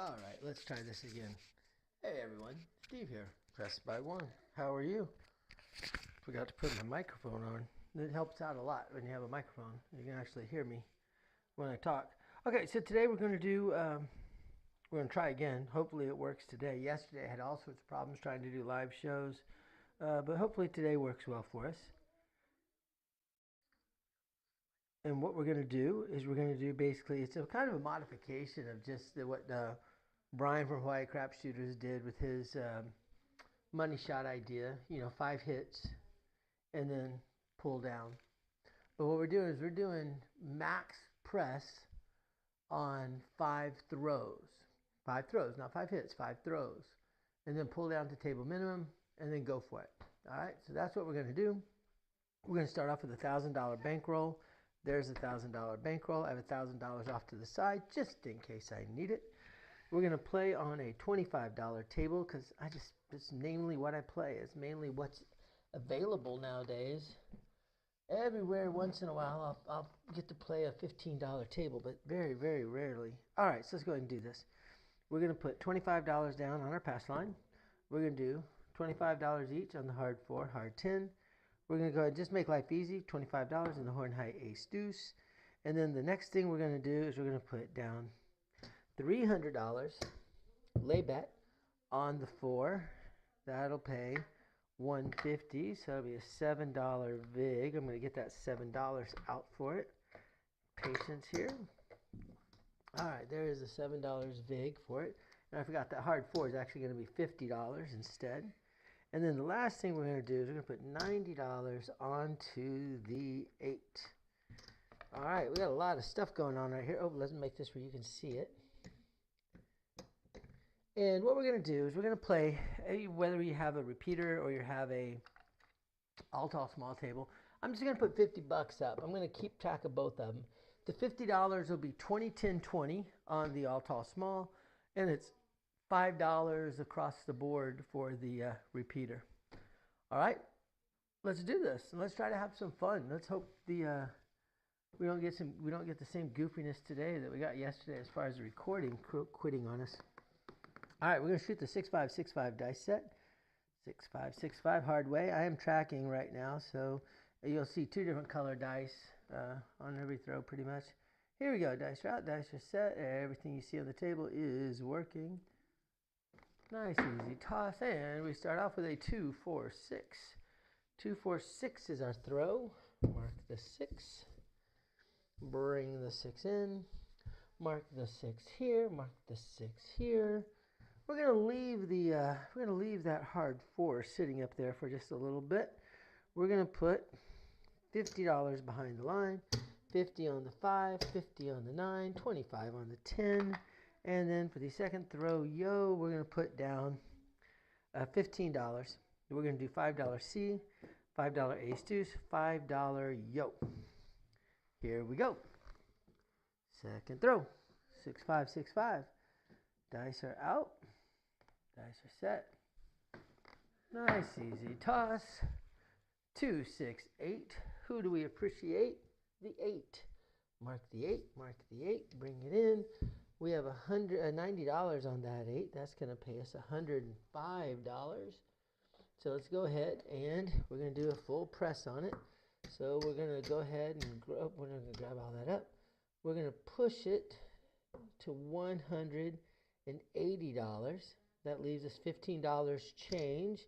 All right, let's try this again. Hey everyone, Steve here. Press by one. How are you? Forgot to put my microphone on. It helps out a lot when you have a microphone. You can actually hear me when I talk. Okay, so today we're going to try again. Hopefully it works today. Yesterday I had all sorts of problems trying to do live shows, but hopefully today works well for us. And what we're going to do is we're going to do basically, it's a kind of a modification of just what Brian from Hawaii Crapshooters did with his money shot idea. 5 hits and then pull down. But what we're doing is we're doing max press on 5 throws. 5 throws, not 5 hits, 5 throws. And then pull down to table minimum and then go for it. All right, so that's what we're going to do. We're going to start off with a $1,000 bankroll. There's a $1,000 bankroll. I have $1,000 off to the side just in case I need it. We're going to play on a $25 table because it's namely what I play. It's mainly what's available nowadays. Everywhere once in a while I'll get to play a $15 table, but very, very rarely. All right, so let's go ahead and do this. We're going to put $25 down on our pass line. We're going to do $25 each on the hard 4, hard 10. We're going to go ahead and just make life easy, $25 in the horn high ace deuce. And then the next thing we're going to do is we're going to put down $300 lay bet on the 4. That'll pay $150, so that'll be a $7 vig. I'm going to get that $7 out for it. Patience here. All right, there is a $7 vig for it. And I forgot that hard 4 is actually going to be $50 instead. And then the last thing we're going to do is we're going to put $90 onto the 8. All right, we got a lot of stuff going on right here. Oh, let's make this where you can see it. And what we're going to do is we're going to play, whether you have a repeater or you have a all tall small table. I'm just going to put 50 bucks up. I'm going to keep track of both of them. The $50 will be 20, 10, 20 on the all tall small, and it's $5 across the board for the repeater. All right, let's do this. Let's try to have some fun. Let's hope we don't get the same goofiness today that we got yesterday as far as the recording quitting on us. All right, we're going to shoot the 6-5-6-5 dice set. 6-5-6-5 hard way. I am tracking right now, so you'll see 2 different color dice on every throw pretty much. Here we go. Dice are out. Dice are set. Everything you see on the table is working. Nice, easy toss. And we start off with a 2-4-6. 2-4-6 is our throw. Mark the 6. Bring the 6 in. Mark the 6 here. Mark the 6 here. We're gonna leave that hard 4 sitting up there for just a little bit. We're gonna put $50 behind the line, 50 on the 5, 50 on the 9, 25 on the 10, and then for the second throw, we're gonna put down $15. We're gonna do $5 C, $5 ace deuce, $5 yo. Here we go. Second throw, 6-5-6-5. Dice are out. Dice are set. Nice, easy toss. 2-6-8. Who do we appreciate? The 8. Mark the 8. Mark the 8. Bring it in. We have $90 on that 8. That's going to pay us $105. So let's go ahead and we're going to do a full press on it. So we're going to go ahead and we're going to grab all that up. We're going to push it to $180. That leaves us $15 change.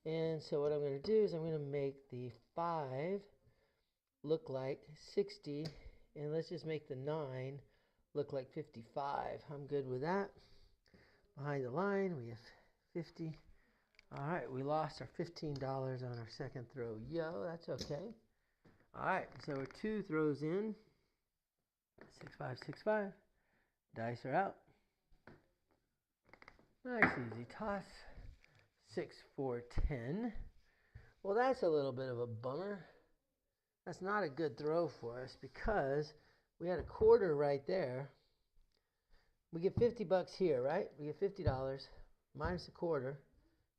And so what I'm going to do is I'm going to make the 5 look like 60. And let's just make the 9 look like 55. I'm good with that. Behind the line, we have 50. All right, we lost our $15 on our second throw. That's okay. All right, so we're 2 throws in. 6-5-6-5. Dice are out. Nice, easy toss. 6-4-10. Well, that's a little bit of a bummer. That's not a good throw for us because we had a quarter right there. We get 50 bucks here, right? We get $50 minus a quarter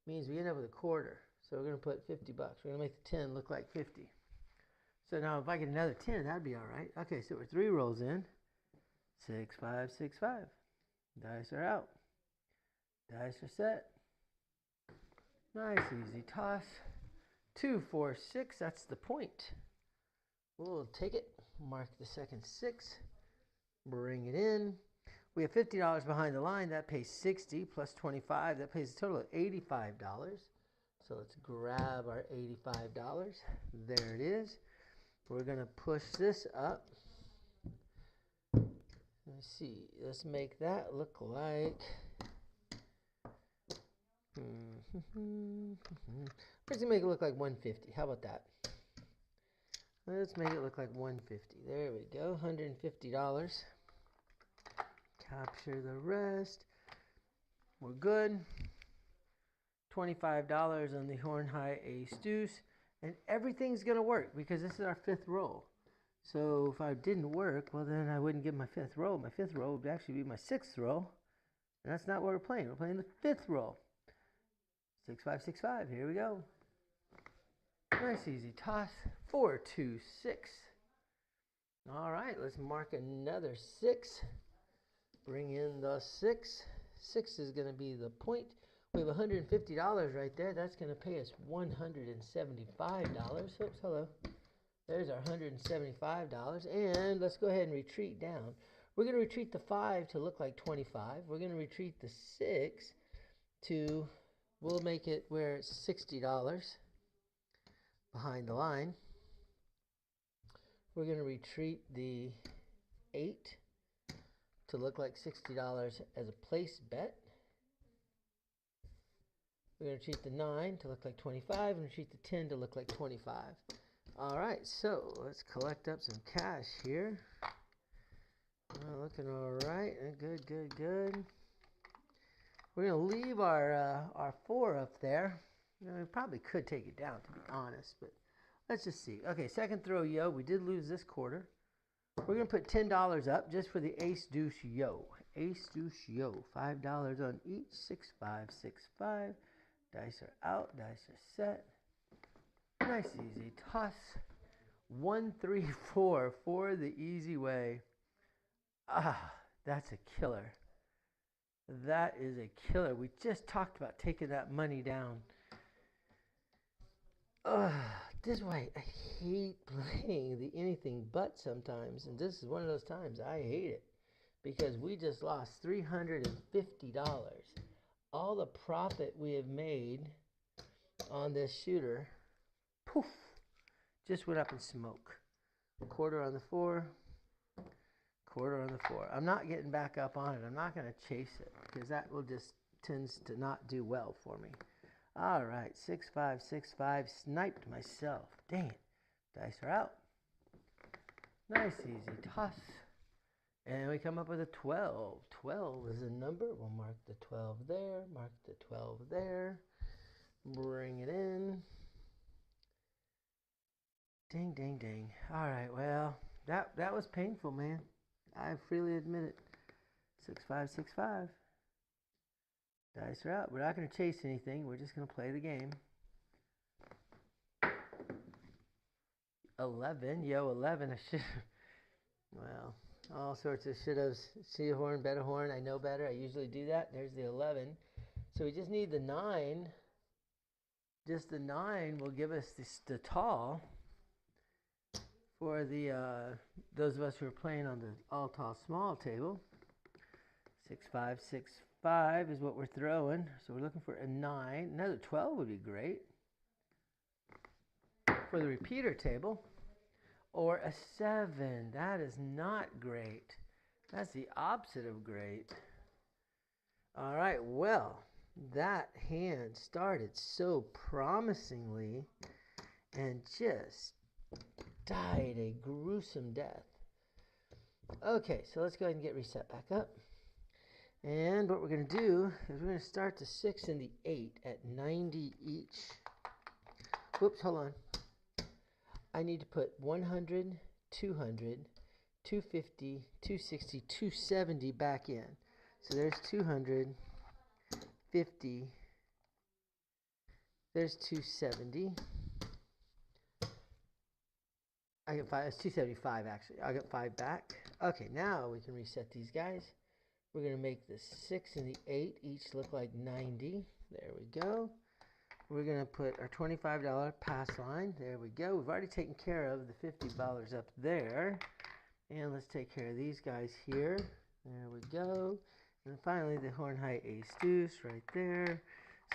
means we end up with a quarter. So we're going to put 50 bucks. We're going to make the 10 look like 50. So now if I get another 10, that'd be all right. Okay, so we're 3 rolls in. 6-5-6-5. Dice are out. Dice are set. Nice, easy toss. 2, 4, 6. That's the point. We'll take it. Mark the second 6. Bring it in. We have $50 behind the line. That pays 60 plus 25. That pays a total of $85. So let's grab our $85. There it is. We're going to push this up. Let's see. Let's make that look like... Let's make it look like 150. How about that? Let's make it look like 150. There we go. $150. Capture the rest. We're good. $25 on the horn high ace deuce. And everything's going to work because this is our 5th roll. So if I didn't work, well then I wouldn't get my 5th roll. My 5th roll would actually be my 6th roll. And that's not what we're playing. We're playing the 5th roll. 6, 5, 6, 5. Here we go. Nice easy toss. 4, 2, 6. All right, let's mark another 6. Bring in the 6. 6 is going to be the point. We have $150 right there. That's going to pay us $175. Oops, hello. There's our $175. And let's go ahead and retreat down. We're going to retreat the 5 to look like 25. We're going to retreat the 6 to, we'll make it where it's $60 behind the line. We're going to retreat the 8 to look like $60 as a place bet. We're going to treat the 9 to look like 25 and treat the 10 to look like 25. All right, so let's collect up some cash here. Looking all right. Good, good, good. We're going to leave our 4 up there. You know, we probably could take it down, to be honest, but let's just see. Okay, second throw yo. We did lose this quarter. We're going to put $10 up just for the ace deuce yo. Ace deuce yo. $5 on each. 6, 5, 6, 5. Dice are out. Dice are set. Nice easy toss. 1, 3, 4 for the easy way. Ah, that's a killer. That is a killer. We just talked about taking that money down. This is why I hate playing the anything but sometimes. And this is one of those times I hate it. Because we just lost $350. All the profit we have made on this shooter, poof, just went up in smoke. Quarter on the 4. Quarter on the 4. I'm not getting back up on it. I'm not going to chase it because that will just tends to not do well for me. All right, 6, 5, 6, 5. Sniped myself. Dang it. Dice are out. Nice easy toss. And we come up with a 12. 12 is a number. We'll mark the 12 there. Mark the 12 there. Bring it in. Ding, ding, ding. All right, well, that was painful, man. I freely admit it. 6, 5, 6, 5. Dice are out. We're not going to chase anything. We're just going to play the game. 11. Yo, 11. I should... Well, all sorts of should-haves. See a horn, bet a horn. I know better. I usually do that. There's the 11. So we just need the 9. Just the 9 will give us the tall for the those of us who are playing on the all tall small table. 6, 5, 6, 5 is what we're throwing. So we're looking for a 9. Another 12 would be great for the repeater table. Or a 7. That is not great. That's the opposite of great. All right, well, that hand started so promisingly and just died a gruesome death. Okay, so let's go ahead and get reset back up. And what we're going to do is we're going to start the 6 and the 8 at 90 each. Whoops, hold on. I need to put 100, 200, 250, 260, 270 back in. So there's 250. There's 270. I get 5. It's 275 actually. I got 5 back. Okay, now we can reset these guys. We're going to make the 6 and the 8 each look like 90. There we go. We're going to put our $25 pass line. There we go. We've already taken care of the $50 up there. And let's take care of these guys here. There we go. And finally, the horn high ace deuce right there.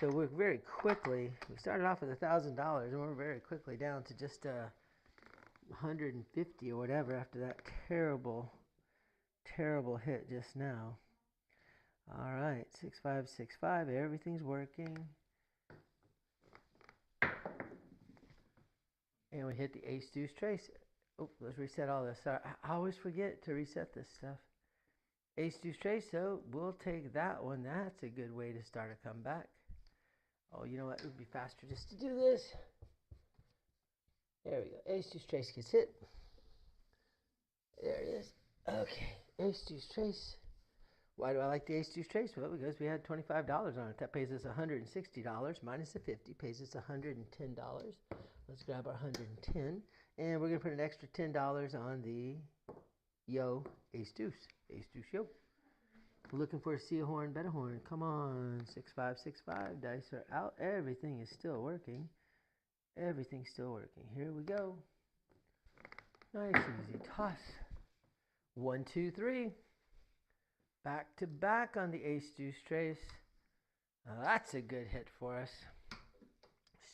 So we're very quickly, we started off with $1,000 and we're very quickly down to just 150 or whatever after that terrible hit just now. All right, 6565, everything's working. And we hit the ace deuce trace. Oh, let's reset all this. Sorry, I always forget to reset this stuff. Ace deuce trace, so we'll take that one. That's a good way to start a comeback. Oh, you know what? It would be faster just to do this. There we go. Ace deuce trace gets hit. There it is. Okay, ace deuce trace. Why do I like the ace deuce trace? Well, because we had $25 on it. That pays us $160 minus the 50 pays us $110. Let's grab our 110, and we're gonna put an extra $10 on the yo ace deuce yo. We're looking for a C horn, bet a horn. Come on, 6565. Dice are out. Everything is still working. Everything's still working. Here we go. Nice easy toss. 1, 2, 3. Back to back on the ace deuce trace. Now that's a good hit for us.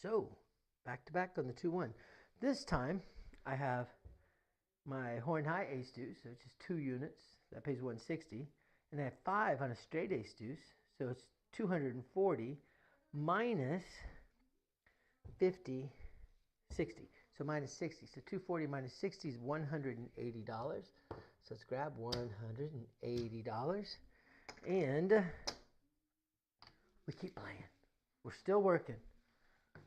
So back to back on the 2-1. This time I have my horn high ace deuce, so it's just 2 units. That pays 160. And I have 5 on a straight ace deuce, so it's 240 minus 50, 60. So minus 60. So 240 minus 60 is $180. So let's grab $180. And we keep playing. We're still working.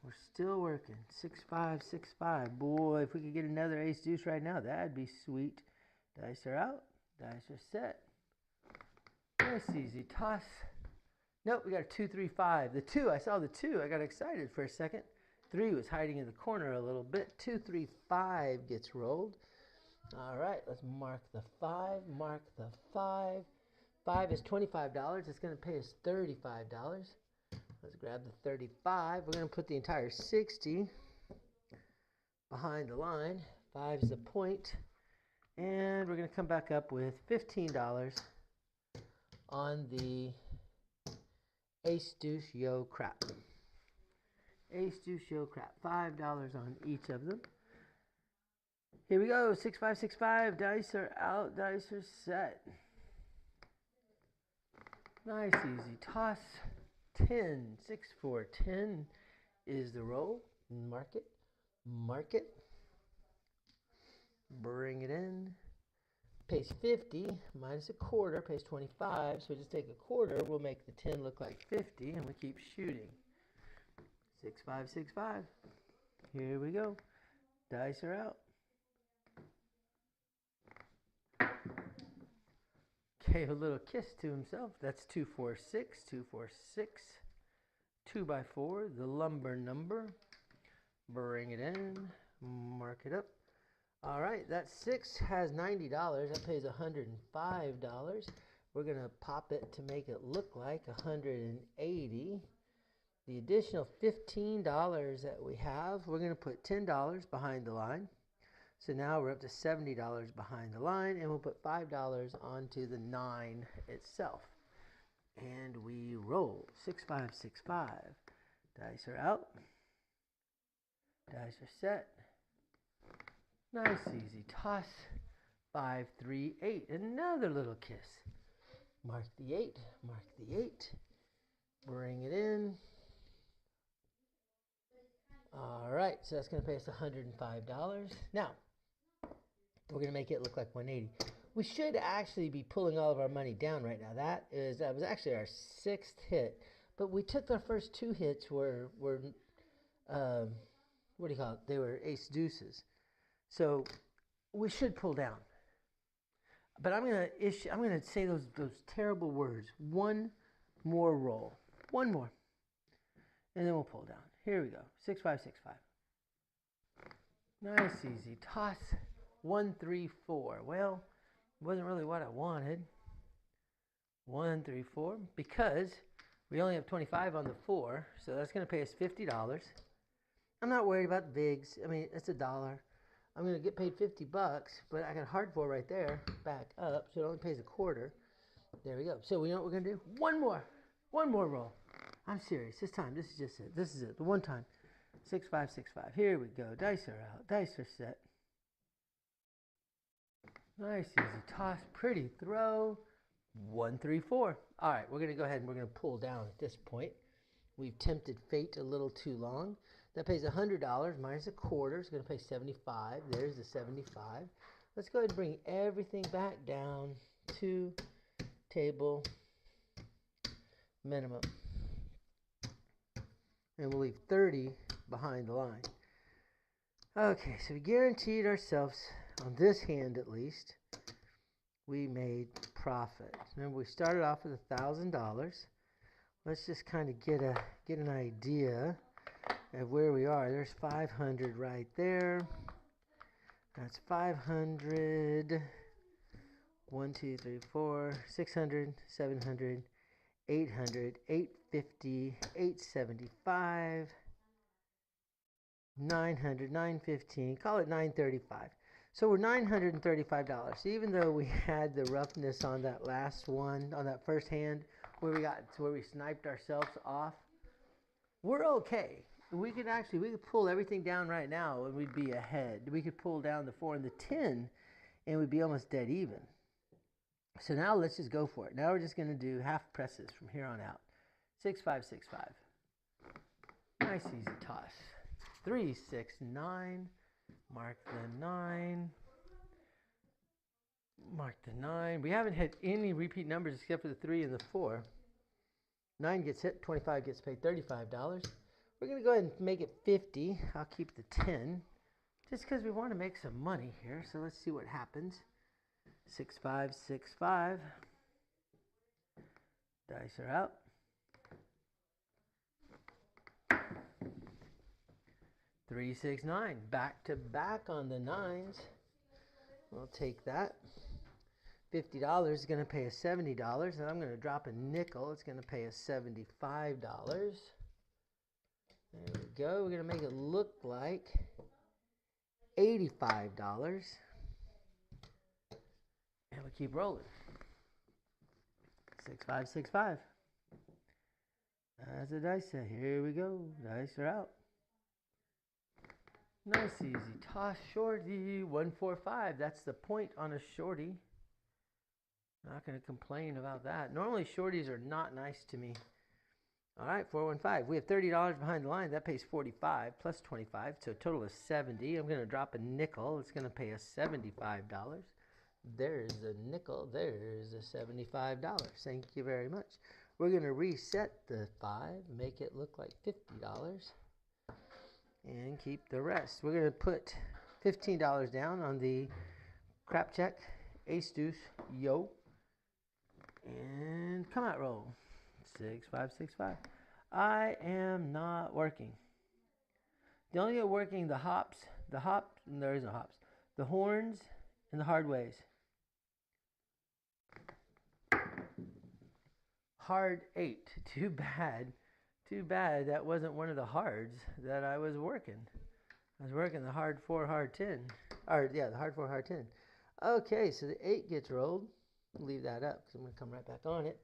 We're still working. 6565. Boy, if we could get another ace deuce right now, that'd be sweet. Dice are out. Dice are set. Nice easy toss. Nope, we got a 2, 3, 5. The 2, I saw the 2. I got excited for a second. 3 was hiding in the corner a little bit. 2, 3, 5 gets rolled. All right, let's mark the 5. Mark the 5. 5 is $25. It's going to pay us $35. Let's grab the 35. We're going to put the entire 60 behind the line. 5 is the point. And we're going to come back up with $15 on the ace deuce yo crap. Ace deuce yo crap. $5 on each of them. Here we go. 6565. Dice are out. Dice are set. Nice easy toss. 10. 6, 4, 10 is the roll. Mark it. Mark it. Bring it in. Pays 50 minus a quarter pays 25. So we just take a quarter. We'll make the 10 look like 50, and we keep shooting. 6565. Here we go. Dice are out. Gave a little kiss to himself. That's 246. 246. 2 by 4. The lumber number. Bring it in. Mark it up. All right, that 6 has $90. That pays $105. We're going to pop it to make it look like $180. The additional $15 that we have, we're going to put $10 behind the line. So now we're up to $70 behind the line, and we'll put $5 onto the 9 itself. And we roll. 6565. Dice are out. Dice are set. Nice easy toss. 5, 3, 8. Another little kiss. Mark the 8. Mark the 8. Bring it in. All right, so that's going to pay us $105. Now, we're going to make it look like 180. We should actually be pulling all of our money down right now. That was actually our 6th hit, but we took our first 2 hits were what do you call it? They were ace deuces. So we should pull down. But I'm gonna say those terrible words. One more roll. One more. And then we'll pull down. Here we go. 6565. Nice easy toss. 1, 3, 4. Well, it wasn't really what I wanted. 1, 3, 4. Because we only have 25 on the 4, so that's going to pay us $50. I'm not worried about the bigs. I mean, it's $1. I'm going to get paid $50, but I got a hard 4 right there, back up, so it only pays a quarter. There we go. So we know what we're going to do? One more roll. I'm serious. This time, this is just it. This is it. The one time. 6, 5, 6, 5. Here we go. Dice are out. Dice are set. Nice, easy toss. Pretty throw. 1, 3, 4. All right, we're going to go ahead and we're going to pull down at this point. We've tempted fate a little too long. That pays $100 minus a quarter. It's going to pay 75. There's the 75. Let's go ahead and bring everything back down to table minimum. And we'll leave 30 behind the line. Okay, so we guaranteed ourselves, on this hand at least, we made profit. Remember, we started off with $1,000. Let's just kind of get an idea of where we are. There's 500 right there. That's 500. 1, 2, 3, 4, 600, 700, 800, 850, 875, 900, 915. Call it $935. So we're $935. Even though we had the roughness on that last one, on that first hand, where we sniped ourselves off, we're okay. We could pull everything down right now and we'd be ahead. We could pull down the 4 and the 10 and we'd be almost dead even. So now let's just go for it. Now we're just going to do half presses from here on out. 6, 5, 6, 5. Nice easy toss. 3, 6, 9. Mark the 9. Mark the 9. We haven't had any repeat numbers except for the 3 and the 4. 9 gets hit. 25 gets paid $35. We're going to go ahead and make it 50. I'll keep the 10 just because we want to make some money here. So let's see what happens. 6, 5, 6, 5. Dice are out. 3, 6, 9. Back to back on the 9s. We'll take that. $50 is going to pay us $70, and I'm going to drop a nickel. It's going to pay us $75. There we go. We're going to make it look like $85. And we keep rolling. 6, 5, 6, 5. That's a dice set. Here we go. Dice are out. Nice easy toss shorty. 1, 4, 5. That's the point on a shorty. Not going to complain about that. Normally shorties are not nice to me. All right, 4, 1, 5. We have $30 behind the line. That pays 45 plus 25, so a total of 70. I'm going to drop a nickel. It's going to pay us $75. There's a nickel. There's a $75. Thank you very much. We're going to reset the 5, make it look like $50, and keep the rest. We're going to put $15 down on the crap check, ace deuce, yo, and come out roll. 6, 5, 6, 5. I am not working. The only thing working, the hops, there is no hops, the horns, and the hard ways. Hard 8. Too bad. Too bad that wasn't one of the hards that I was working. I was working the hard 4, hard 10. Or, yeah, the hard 4, hard 10. Okay, so the 8 gets rolled. Leave that up because I'm going to come right back on it.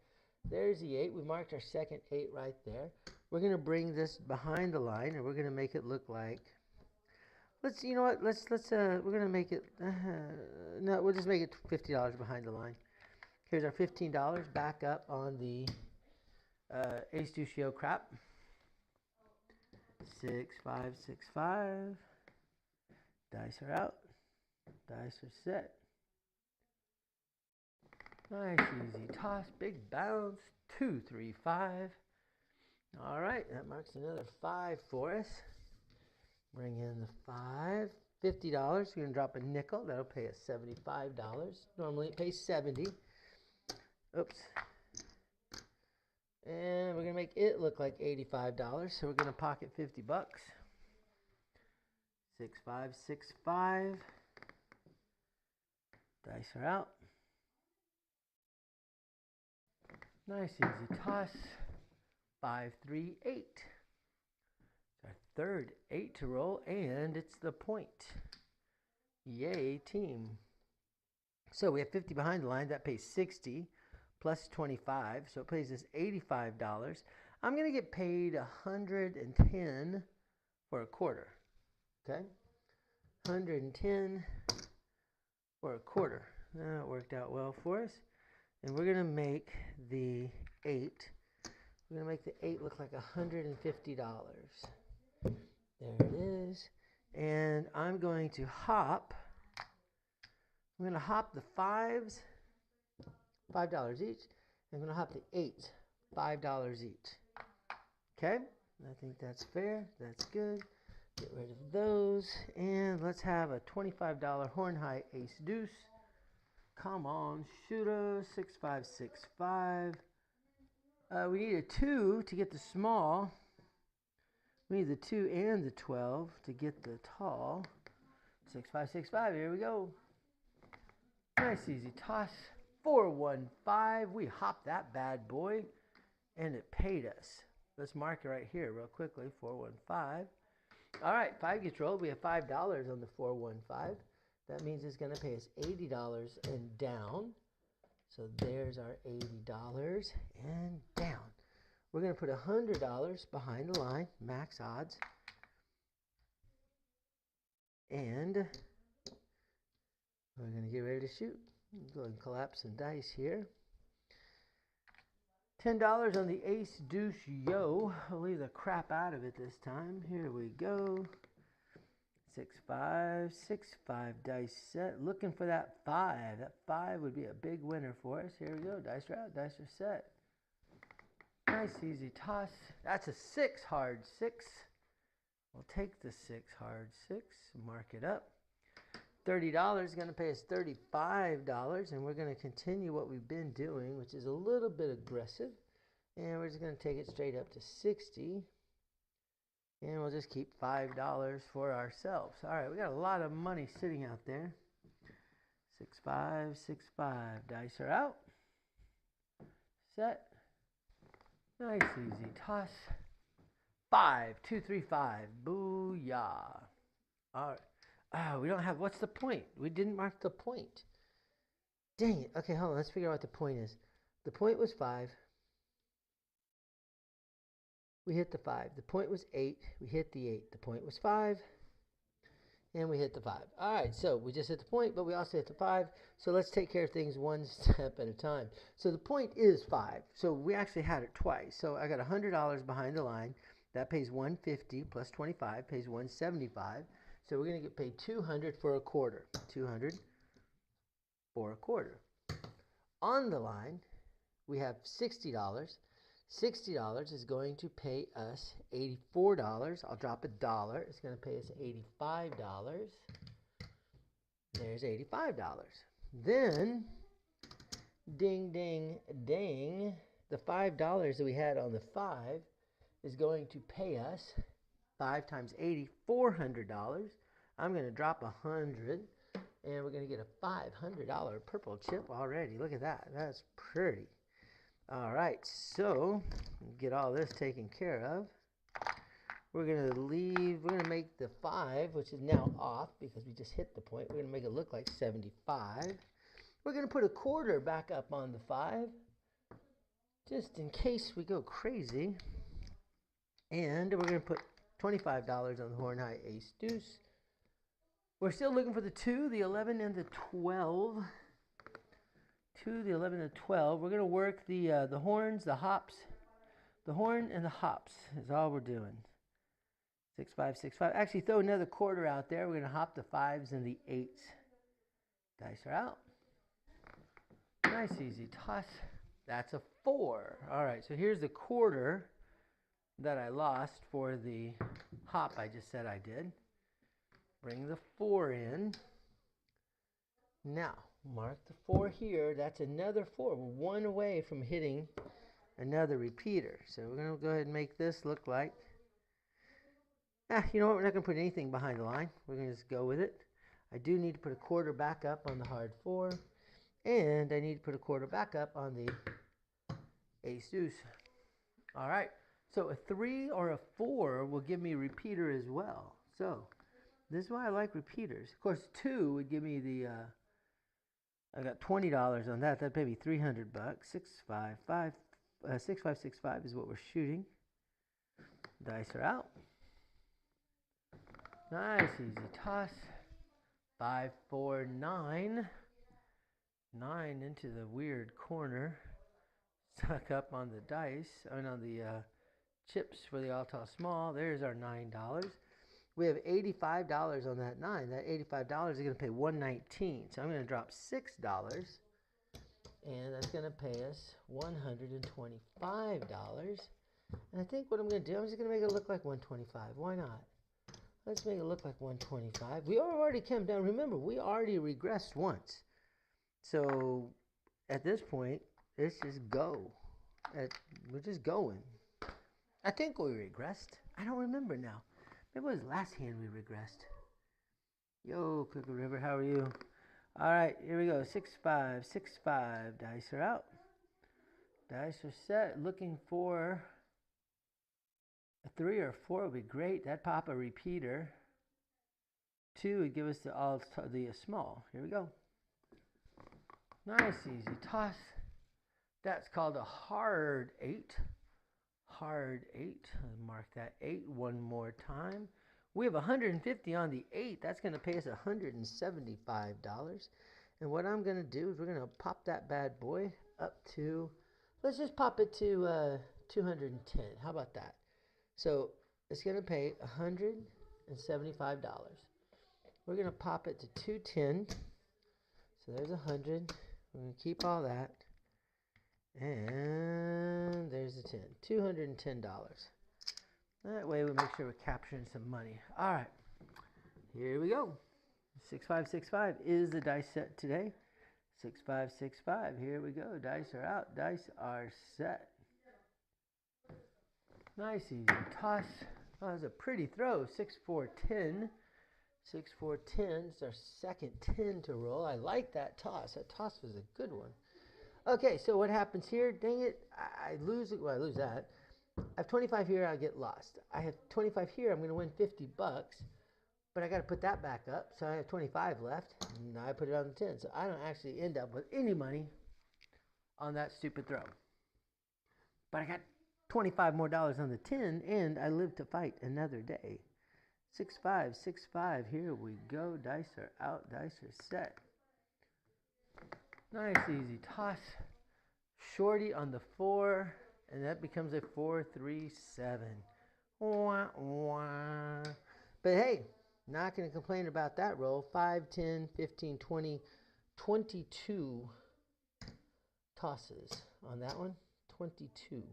There's the 8. We marked our second 8 right there. We're going to bring this behind the line, and we're going to make it look like, you know what, we're going to make it, no, we'll just make it $50 behind the line. Here's our $15 back up on the ace deuce yo crap. 6, 5, 6, 5. Dice are out. Dice are set. Nice easy toss, big bounce. 2, 3, 5. All right, that marks another 5 for us. Bring in the 5. $50. We're going to drop a nickel. That'll pay us $75. Normally it pays 70. Oops. And we're going to make it look like $85. So we're going to pocket $50. 6, 5, 6, 5. Dice are out. Nice easy toss. 5, 3, 8. It's our third 8 to roll, and it's the point. Yay, team. So we have 50 behind the line. That pays 60 plus 25. So it pays us $85. I'm going to get paid 110 for a quarter. Okay? 110 for a quarter. That worked out well for us. And we're going to make the 8. We're going to make the 8 look like $150. There it is. And I'm going to hop. I'm going to hop the 5s, $5 each. I'm going to hop the 8s, $5 each. Okay? I think that's fair. That's good. Get rid of those. And let's have a $25 horn high ace deuce. Come on, shoot us. 6, 5, 6, 5. We need a 2 to get the small. We need the 2 and the 12 to get the tall. 6, 5, 6, 5. Here we go. Nice easy toss. 4, 1, 5. We hopped that bad boy, and it paid us. Let's mark it right here real quickly. 4, 1, 5. All right, 5 gets rolled. We have $5 on the 4, 1, 5. That means it's going to pay us $80 and down. So there's our $80 and down. We're going to put $100 behind the line, max odds. And we're going to get ready to shoot. Go ahead and collapse some dice here. $10 on the ace deuce yo. I'll leave the crap out of it this time. Here we go. 6, 5, 6, 5 dice set. Looking for that 5. That 5 would be a big winner for us. Here we go. Dice are out. Dice are set. Nice easy toss. That's a 6 hard 6. We'll take the 6 hard 6. Mark it up. $30 is going to pay us $35, and we're going to continue what we've been doing, which is a little bit aggressive. And we're just going to take it straight up to 60. And we'll just keep $5 for ourselves. All right, we got a lot of money sitting out there. 6, 5, 6, 5. Dice are out. Set. Nice easy toss. 5, 2, 3, 5. Booyah. All right. Oh, we don't have, what's the point? We didn't mark the point. Dang it. Okay, hold on. Let's figure out what the point is. The point was 5. We hit the 5. The point was 8. We hit the 8. The point was 5. And we hit the 5. All right, so we just hit the point, but we also hit the 5. So let's take care of things one step at a time. So the point is 5. So we actually had it twice. So I got $100 behind the line. That pays $150 plus 25 pays $175. So we're going to get paid $200 for a quarter. $200 for a quarter. On the line, we have $60. $60 is going to pay us $84. I'll drop $1. It's going to pay us $85. There's $85. Then, ding, ding, ding, the $5 that we had on the 5 is going to pay us 5 times 80, $400. I'm going to drop 100, and we're going to get a $500 purple chip already. Look at that. That's pretty. All right, so get all this taken care of. We're going to make the 5, which is now off because we just hit the point. We're going to make it look like 75. We're going to put a quarter back up on the 5, just in case we go crazy. And we're going to put $25 on the horn high ace deuce. We're still looking for the 2, the 11, and the 12. 2, the 11, and the 12. We're going to work the horns, the hops. The horn and the hops is all we're doing. 6, 5, 6, 5. Actually, throw another quarter out there. We're going to hop the 5s and the 8s. Dice are out. Nice, easy toss. That's a 4. All right, so here's the quarter that I lost for the hop I just said I did. Bring the 4 in. Now, mark the 4 here. That's another 4. We're 1 away from hitting another repeater. So we're going to go ahead and make this look like, you know what? We're not going to put anything behind the line. We're going to just go with it. I do need to put a quarter back up on the hard 4. And I need to put a quarter back up on the Ace deuce. All right. So a 3 or a 4 will give me a repeater as well. So this is why I like repeaters. Of course, 2 would give me the. I got $20 on that. That'd pay me $300. 655. 6565 is what we're shooting. Dice are out. Nice, easy toss. 5, 4, 9. 9 into the weird corner. Stuck up on the dice. I mean, on the chips for the all tall small. There's our $9. We have $85 on that 9. That $85 is going to pay $119. So I'm going to drop $6. And that's going to pay us $125. And I think what I'm going to do, I'm just going to make it look like $125. Why not? Let's make it look like $125. We already came down. Remember, we already regressed once. So at this point, let's just go. We're just going. I think we regressed. I don't remember now. Maybe it was last hand we regressed. Yo, Cooker River, how are you? All right, here we go. 6, 5, 6, 5. Dice are out. Dice are set. Looking for a 3 or 4 would be great. That'd pop a repeater. 2 would give us the small. Here we go. Nice, easy toss. That's called a hard 8. Hard 8. I'll mark that 8 one more time. We have 150 on the 8. That's going to pay us $175. And what I'm going to do is we're going to pop that bad boy up to, let's just pop it to 210. How about that? So it's going to pay $175. We're going to pop it to 210. So there's 100. We're going to keep all that. And there's the 10. $210. That way we make sure we're capturing some money. All right. Here we go. 6565 is the dice set today. 6565. Here we go. Dice are out. Dice are set. Nice, easy toss. Oh, that was a pretty throw. 6, 4, 10. 6, 4, 10. It's our second 10 to roll. I like that toss. That toss was a good one. Okay, so what happens here? Dang it. I lose it. Well, I lose that. I have 25 here. I get lost. I have 25 here. I'm going to win $50. But I got to put that back up. So I have 25 left. And now I put it on the 10. So I don't actually end up with any money on that stupid throw. But I got $25 more on the 10, and I live to fight another day. 6, 5, 6, 5. Here we go. Dice are out. Dice are set. Nice, easy toss. Shorty on the 4, and that becomes a 4, 3, 7. Wah, wah. But hey, not going to complain about that roll. 5, 10, 15, 20, 22 tosses on that one. 22.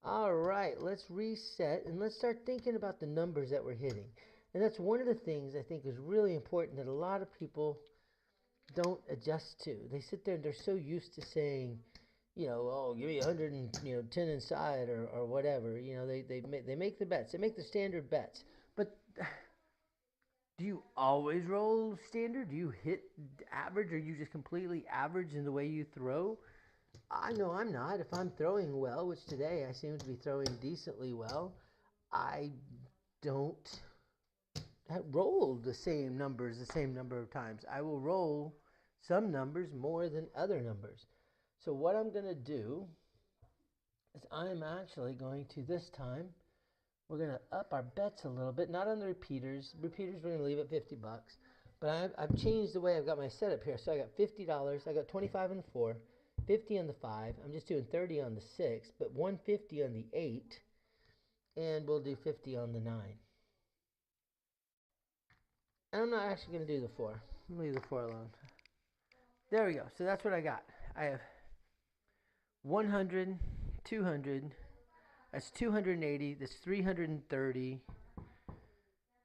All right, let's reset and let's start thinking about the numbers that we're hitting. And that's one of the things I think is really important that a lot of people don't adjust to. They sit there and they're so used to saying, oh, give me 110 inside or whatever. They make the bets. They make the standard bets. But do you always roll standard? Do you hit average? Or are you just completely average in the way you throw? I know I'm not. If I'm throwing well, which today I seem to be throwing decently well, I don't roll the same numbers the same number of times. I will roll some numbers more than other numbers. So what I'm going to do is I'm actually going to, this time, we're going to up our bets a little bit. Not on the repeaters. Repeaters we're going to leave at $50. But I've changed the way I've got my setup here. So I got $50. I got 25 on the 4. 50 on the 5. I'm just doing 30 on the 6, but 150 on the 8, and we'll do 50 on the 9. And I'm not actually going to do the 4. I'm going to leave the 4 alone. There we go. So that's what I got. I have 100, 200. That's 280. That's 330.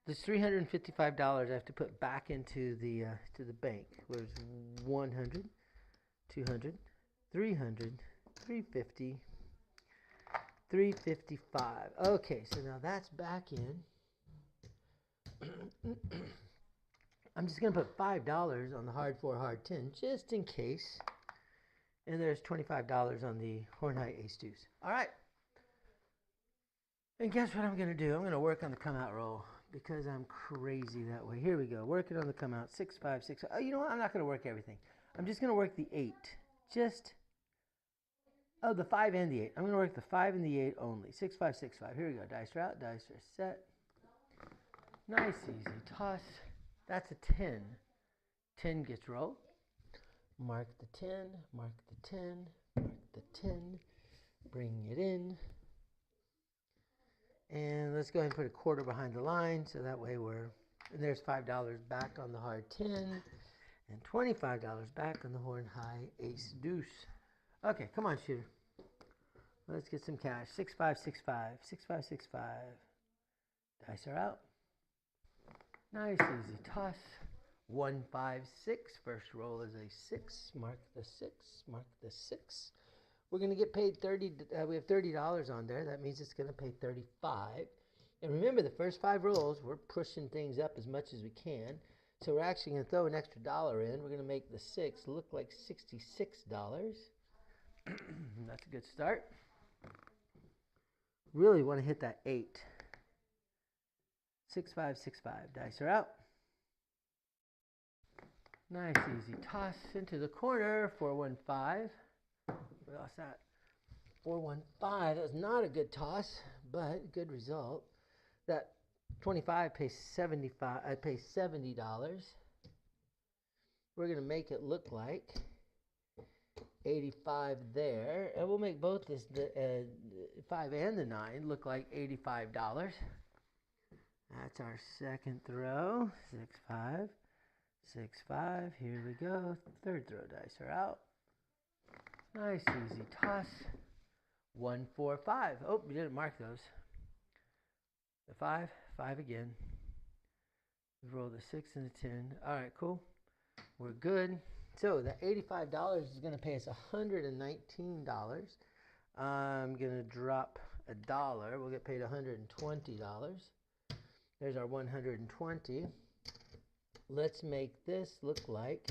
This $355 I have to put back into the bank. Where's 100, 200. 300, 350, 355. Okay, so now that's back in. I'm just going to put $5 on the hard 4, hard 10, just in case And there's $25 on the horn high ace deuce. All right. And guess what I'm going to do? I'm going to work on the come out roll because I'm crazy that way. Here we go. Working on the come out. 6, 5, 6. Oh, you know what? I'm not going to work everything. I'm just going to work the 8. The 5 and the 8. I'm going to work the 5 and the 8 only. 6, 5, 6, 5. Here we go. Dice are out. Dice are set. Nice, easy toss. That's a 10. 10 gets rolled. Mark the 10. Mark the 10. Mark the 10. Bring it in. And let's go ahead and put a quarter behind the line so that way and there's $5 back on the hard 10 and $25 back on the horn high ace deuce. Okay, come on, shooter. Let's get some cash. 6, 5, 6, 5. 6, 5, 6, 5. Dice are out. Nice, easy toss. 1, 5, 6. First roll is a 6. Mark the 6. Mark the 6. We're going to get paid $30. We have $30 on there. That means it's going to pay $35. And remember, the first 5 rolls, we're pushing things up as much as we can. So we're actually going to throw an extra $1 in. We're going to make the 6 look like $66. That's a good start. Really want to hit that 8. 6, 5, 6, 5. Dice are out. Nice, easy toss into the corner. 4, 1, 5. We lost that. 4, 1, 5. That was not a good toss, but good result. That 25 pays $75. I pay $70. We're going to make it look like 85 there, and we'll make both the 5 and the 9 look like $85. That's our second throw. 6, 5, 6, 5. Here we go. Third throw. Dice are out. Nice, easy toss. 1, 4, 5. Oh, we didn't mark those. The 5, 5 again. We roll the 6 and the 10. All right, cool. We're good. So the $85 is going to pay us $119. I'm going to drop $1. We'll get paid $120. There's our 120. Let's make this look like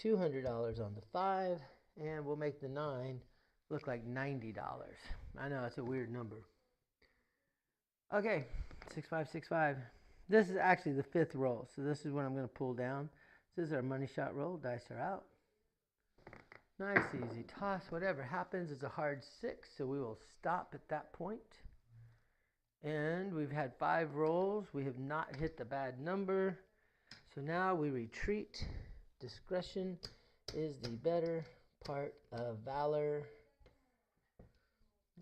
$200 on the 5, and we'll make the 9 look like $90. I know, it's a weird number. Okay, 6, 5, 6, 5. This is actually the 5th roll, so this is what I'm going to pull down. This is our money shot roll. Dice are out. Nice, easy toss. Whatever happens is a hard 6, so we will stop at that point. And we've had 5 rolls. We have not hit the bad number. So now we retreat. Discretion is the better part of valor.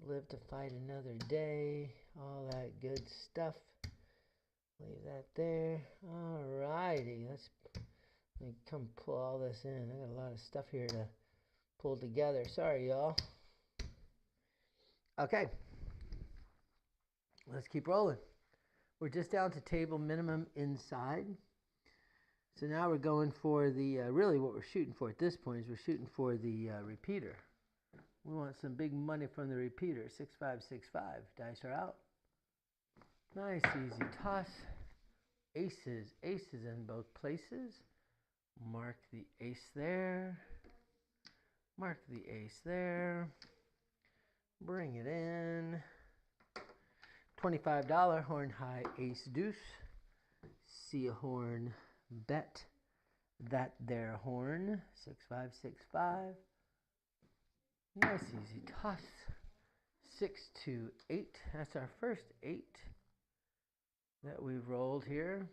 Live to fight another day. All that good stuff. Leave that there. All righty. Let me come pull all this in. I got a lot of stuff here to pull together. Sorry, y'all. Okay. Let's keep rolling. We're just down to table minimum inside. So now we're going for the, really what we're shooting for at this point is we're shooting for the repeater. We want some big money from the repeater. 6, 5, 6, 5. Dice are out. Nice, easy toss. Aces. Aces in both places. Mark the ace there. Mark the ace there. Bring it in. $25 horn high ace deuce. See a horn bet that there horn. 6, 5, 6, 5. Nice easy toss. 6, 2, 8. That's our first 8 that we've rolled here.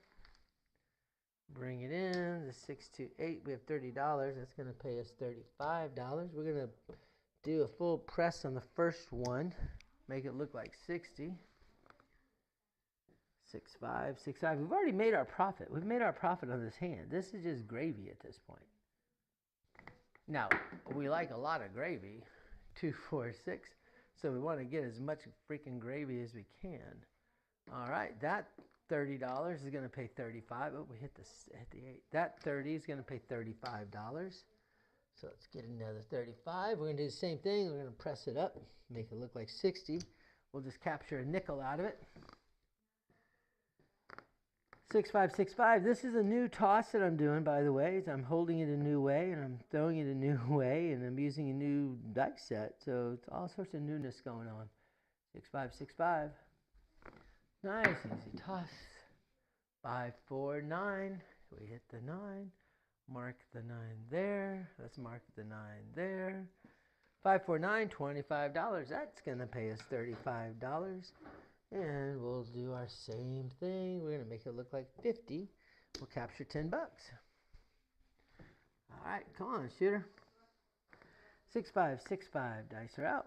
Bring it in. The 6, 2, 8. We have $30. That's going to pay us $35. We're going to do a full press on the first one. Make it look like 60. 6, 5, 6, 5. We've already made our profit. We've made our profit on this hand. This is just gravy at this point. Now, we like a lot of gravy. 2, 4, 6. So we want to get as much freaking gravy as we can. All right, that $30 is going to pay $35. Oh, we hit the 8. That 30 is going to pay $35. So let's get another 35. We're going to do the same thing. We're going to press it up, make it look like 60. We'll just capture a nickel out of it. 6565. This is a new toss that I'm doing, by the way. I'm holding it a new way, and I'm throwing it a new way, and I'm using a new dice set. So it's all sorts of newness going on. 6565. Nice, easy toss. 549. We hit the 9. Mark the 9 there. Let's mark the 9 there. 549, $25. That's going to pay us $35. And we'll do our same thing. We're going to make it look like 50. We'll capture 10 bucks. All right, come on, shooter. 6565. Dice are out.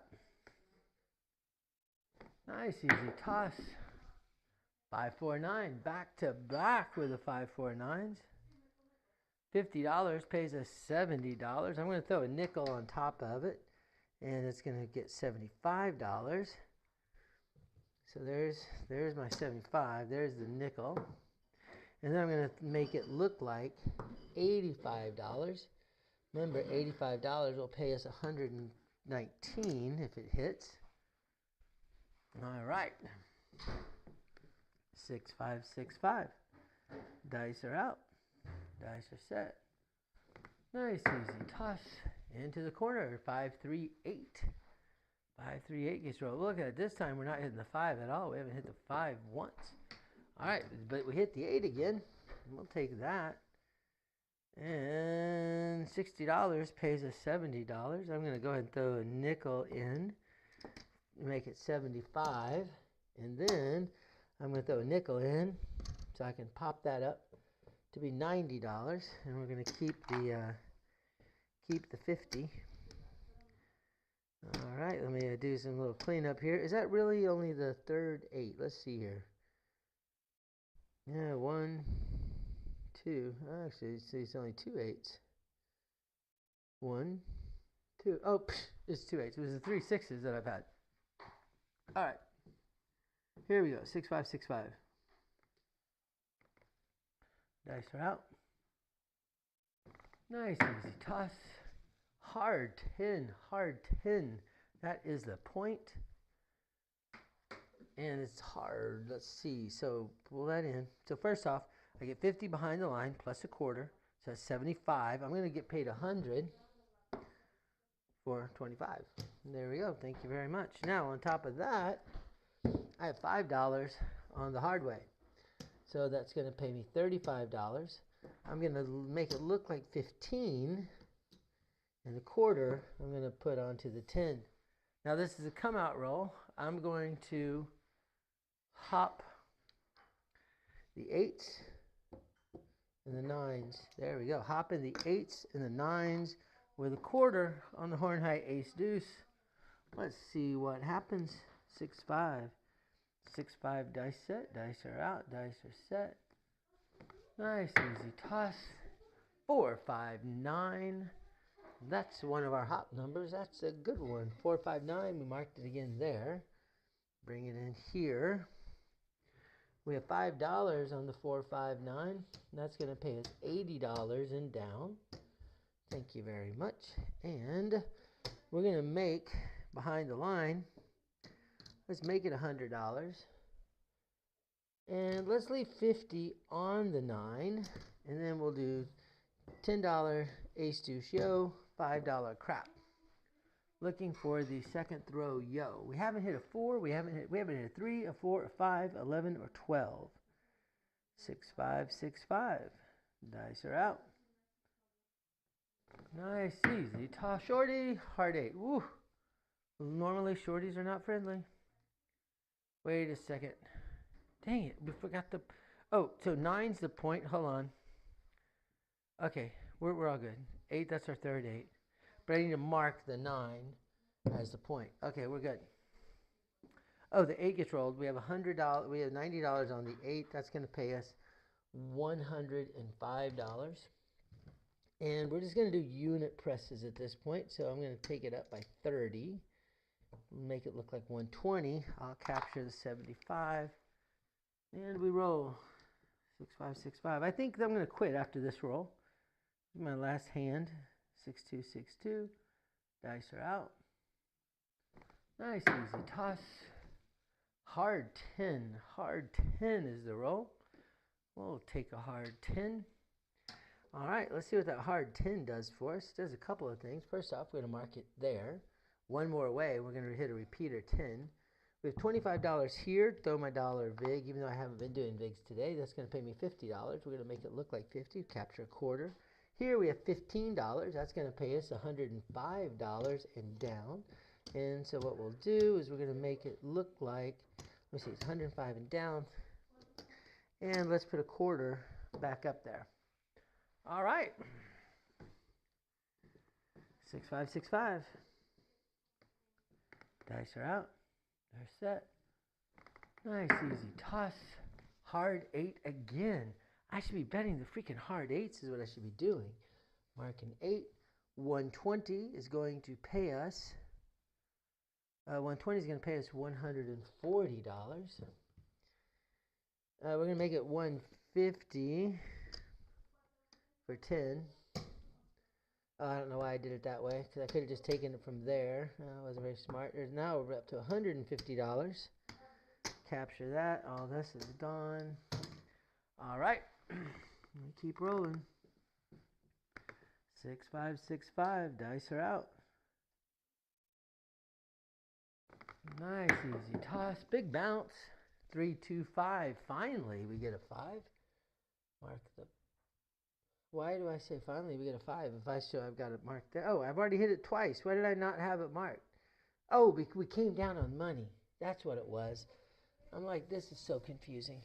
Nice, easy toss. 549. Back to back with the 549s. $50 pays us $70. I'm going to throw a nickel on top of it, and it's going to get $75. So there's my 75. There's the nickel. And then I'm going to make it look like $85. Remember, $85 will pay us $119 if it hits. All right. 6565. Dice are out. Dice are set. Nice, easy toss. Into the corner. 538. 538 gets rolled. Look at it. This time we're not hitting the 5 at all. We haven't hit the 5 once. All right, but we hit the 8 again. We'll take that. And $60 pays us $70. I'm going to go ahead and throw a nickel in. Make it 75. And then I'm going to throw a nickel in so I can pop that up to be $90. And we're going to keep the 50. All right, let me do some little cleanup here. Is that really only the third 8? Let's see here. Yeah, 1, 2. Actually, it's only 2 8s. 1, 2. Oh, it's 2 8s. It was the 3 6s that I've had. All right. Here we go. 6565. Dice are out. Nice, easy toss. Hard 10, hard 10. That is the point. And it's hard. Let's see. So pull that in. So first off, I get 50 behind the line plus a quarter. So that's 75. I'm going to get paid 100 for 25. And there we go. Thank you very much. Now, on top of that, I have $5 on the hard way. So that's going to pay me $35. I'm going to make it look like 15. And the quarter, I'm going to put onto the 10. Now, this is a come out roll. I'm going to hop the 8s and the 9s. There we go. Hop in the 8s and the 9s with a quarter on the horn high ace deuce. Let's see what happens. 6-5. 6-5 dice set. Dice are out. Dice are set. Nice, easy toss. 4, 5, 9. That's one of our hop numbers. That's a good one. 4, 5, 9. We marked it again there. Bring it in here. We have $5 on the 4, 5, 9. That's going to pay us $80 and down. Thank you very much. And we're going to make behind the line. Let's make it $100. And let's leave 50 on the 9. And then we'll do $10 ace deuce yo, $5 crap. Looking for the second throw yo. We haven't hit a 4, we haven't hit a 3, a 4, a 5, 11, or 12. 6, 5, 6, 5. Dice are out. Nice, easy. Toss shorty, hard 8. Woo. Normally shorties are not friendly. Wait a second. Dang it, we forgot the... Oh, so 9's the point. Hold on. Okay, we're all good. 8, that's our third 8. But I need to mark the 9 as the point. Okay, we're good. Oh, the 8 gets rolled. We have $100. We have $90 on the 8. That's going to pay us $105. And we're just going to do unit presses at this point. So I'm going to take it up by 30. Make it look like 120. I'll capture the 75. And we roll 6, 5, 6, 5. I think I'm going to quit after this roll. My last hand. 6, 2, 6, 2. Dice are out. Nice, easy toss. Hard 10. Hard 10 is the roll. We'll take a hard 10. All right, let's see what that hard 10 does for us. It does a couple of things. First off, we're going to mark it there. One more away, we're going to hit a repeater 10. We have $25 here. Throw my dollar VIG, even though I haven't been doing VIGs today. That's going to pay me $50. We're going to make it look like 50. Capture a quarter. Here we have $15. That's going to pay us $105 and down. And so what we'll do is we're going to make it look like, let me see, it's 105 and down. And let's put a quarter back up there. All right. 6565. Dice are out. They're set. Nice, easy toss. Hard 8 again. I should be betting the freaking hard 8s is what I should be doing. Marking 8. 120 is going to pay us. 120 is going to pay us $140. We're going to make it 150 for 10. I don't know why I did it that way, because I could have just taken it from there. I wasn't very smart. Now we're up to $150. Capture that. All this is done. All right. We keep rolling. 6565. Dice are out. Nice, easy toss. Big bounce. 325. Finally, we get a 5. Mark the. Why do I say finally we get a 5 if I show I've got it marked there? Oh, I've already hit it twice. Why did I not have it marked? Oh, we came down on money. That's what it was. I'm like, this is so confusing.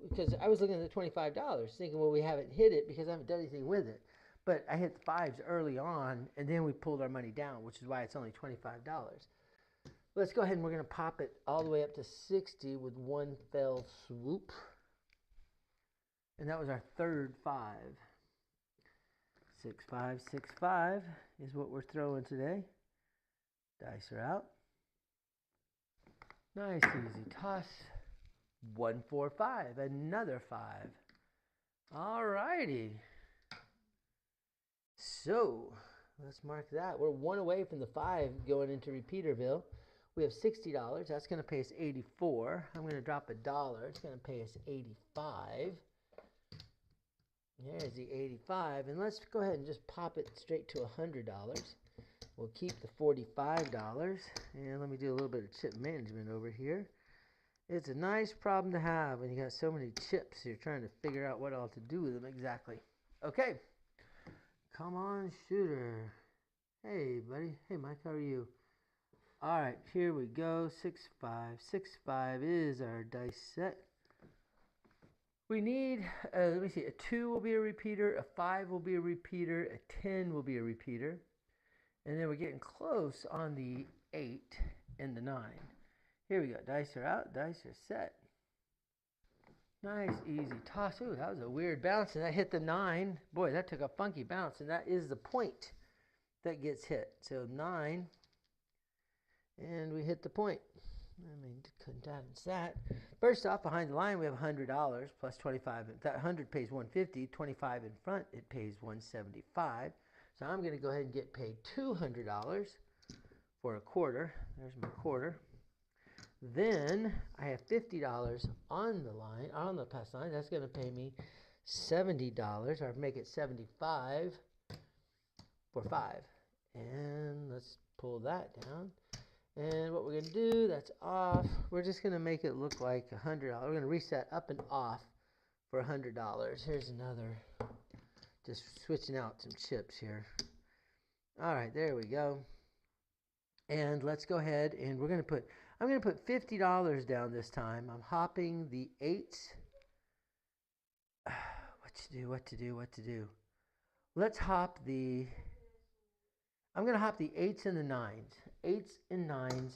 Because I was looking at the $25, thinking, well, we haven't hit it because I haven't done anything with it. But I hit the 5s early on, and then we pulled our money down, which is why it's only $25. Let's go ahead and we're going to pop it all the way up to 60 with one fell swoop. And that was our third 5. 6565 is what we're throwing today. Dice are out. Nice, easy toss. 145, another 5. All righty. So, let's mark that. We're one away from the 5 going into Repeaterville. We have $60. That's going to pay us $84. I'm going to drop $1. It's going to pay us $85. There's the 85, and let's go ahead and just pop it straight to $100. We'll keep the $45, and let me do a little bit of chip management over here. It's a nice problem to have when you got so many chips. You're trying to figure out what all to do with them exactly. Okay, come on, shooter. Hey, buddy. Hey, Mike, how are you? All right, here we go. 6565 is our dice set. We need, let me see, a 2 will be a repeater, a 5 will be a repeater, a 10 will be a repeater. And then we're getting close on the 8 and the 9. Here we go. Dice are out, dice are set. Nice, easy toss. Ooh, that was a weird bounce, and that hit the 9. Boy, that took a funky bounce, and that is the point that gets hit. So 9, and we hit the point. Let me condense that. First off, behind the line, we have $100 plus 25. That 100 pays 150. 25 in front, it pays 175. So I'm going to go ahead and get paid $200 for a quarter. There's my quarter. Then I have $50 on the line, on the pass line. That's going to pay me $70, or make it $75 for 5. And let's pull that down. And what we're going to do, that's off. We're just going to make it look like $100. We're going to reset up and off for $100. Here's another, just switching out some chips here. All right, there we go. And let's go ahead and we're going to put, I'm going to put $50 down this time. I'm hopping the 8s. What to do? Let's hop the, I'm going to hop the 8s and the 9s. 8s and 9s,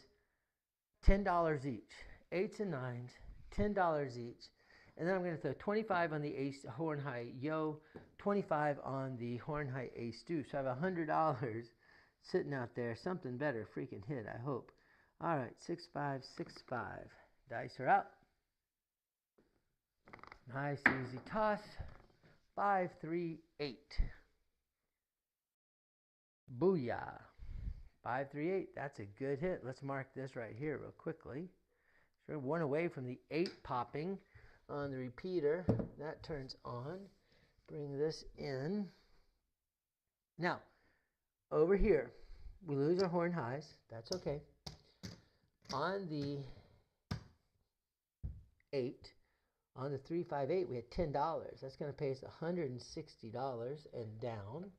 $10 each. 8s and 9s, $10 each. And then I'm going to throw 25 on the ace horn high yo, 25 on the horn high ace deuce. So I have $100 sitting out there. Something better freaking hit, I hope. All right, 6565. Dice are out. Nice, easy toss. 538. Booyah. 538. That's a good hit. Let's mark this right here real quickly. So one away from the 8 popping. on the repeater. That turns on. Bring this in. Now, over here, we lose our horn highs. That's okay. On the 8, on the 358, we had $10. That's going to pay us $160 and down.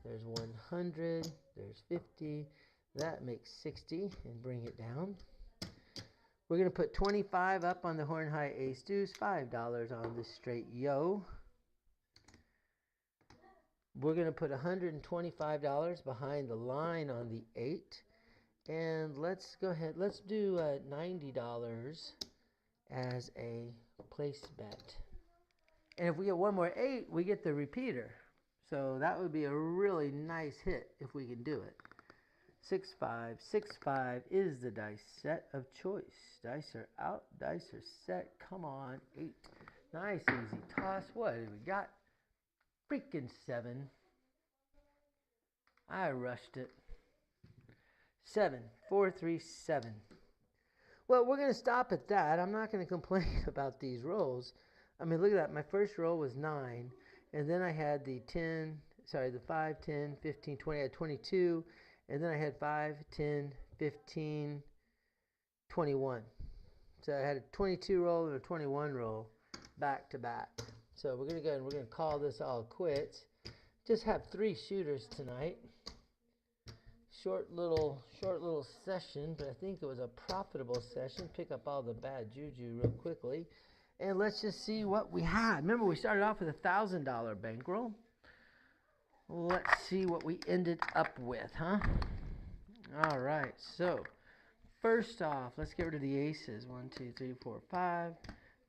There's 100, there's 50. That makes 60 and bring it down. We're going to put 25 up on the horn high ace deuce, $5 on the straight yo. We're going to put $125 behind the line on the 8. And let's go ahead, let's do $90 as a place bet. And if we get one more 8, we get the repeater. So that would be a really nice hit if we can do it. 6, 5, 6, 5 is the dice set of choice. Dice are out, dice are set. Come on, 8. Nice, easy toss. What do we got? Freaking 7. I rushed it. 7, 4, 3, 7. Well, we're going to stop at that. I'm not going to complain about these rolls. I mean, look at that. My first roll was 9. And then I had the 5, 10, 15, 20. I had 22. And then I had 5, 10, 15, 21. So I had a 22 roll and a 21 roll back to back. So we're going to go and we're going to call this all quits. Just have 3 shooters tonight. Short little session, but I think it was a profitable session. Pick up all the bad juju real quickly. And let's just see what we had. Remember, we started off with a $1,000 bankroll. Let's see what we ended up with, huh? All right, so first off, let's get rid of the aces. 1, 2, 3, 4, 5.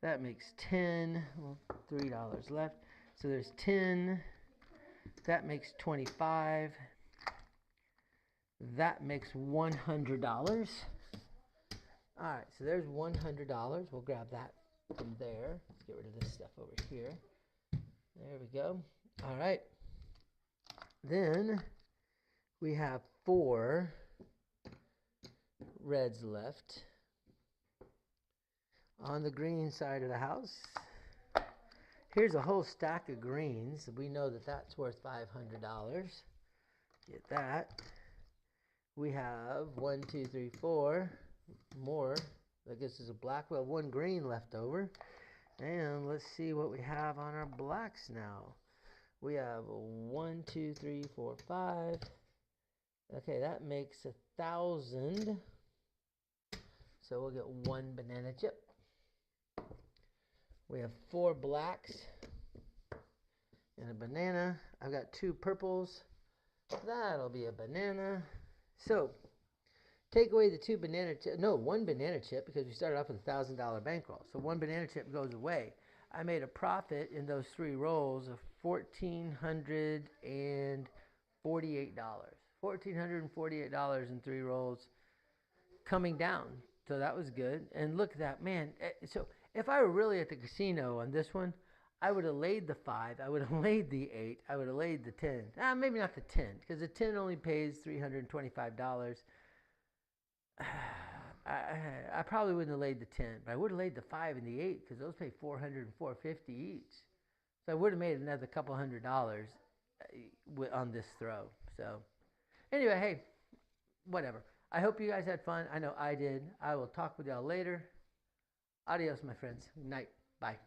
That makes 10. Well, $3 left. So there's 10. That makes 25. That makes $100. All right, so there's $100. We'll grab that from there. Let's get rid of this stuff over here. There we go. All right. Then we have 4 reds left. On the green side of the house, here's a whole stack of greens. We know that that's worth $500. Get that. We have 1, 2, 3, 4 more. I guess there's a black. Well, 1 green left over. And let's see what we have on our blacks now. We have 1, 2, 3, 4, 5. Okay, that makes 1,000. So we'll get 1 banana chip. We have 4 blacks and a banana. I've got 2 purples. That'll be a banana. So take away the 2 banana chip. No, 1 banana chip, because we started off with a $1,000 bankroll. So 1 banana chip goes away. I made a profit in those 3 rolls of $1,448. $1,448 in 3 rolls coming down. So that was good. And look at that, man. So if I were really at the casino on this one, I would have laid the 5. I would have laid the 8. I would have laid the 10. Maybe not the 10, because the 10 only pays $325. I probably wouldn't have laid the 10, but I would have laid the 5 and the 8, because those pay $400 and $450 each. So I would have made another couple $100 on this throw. So anyway, hey, whatever. I hope you guys had fun. I know I did. I will talk with y'all later. Adios, my friends. Good night. Bye.